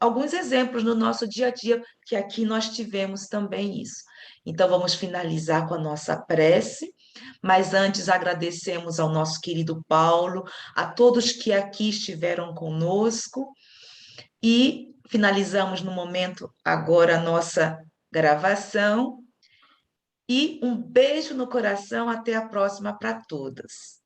alguns exemplos no nosso dia a dia, que aqui nós tivemos também isso. Então, vamos finalizar com a nossa prece, mas antes agradecemos ao nosso querido Paulo, a todos que aqui estiveram conosco, e finalizamos no momento agora a nossa gravação. E um beijo no coração, até a próxima para todas.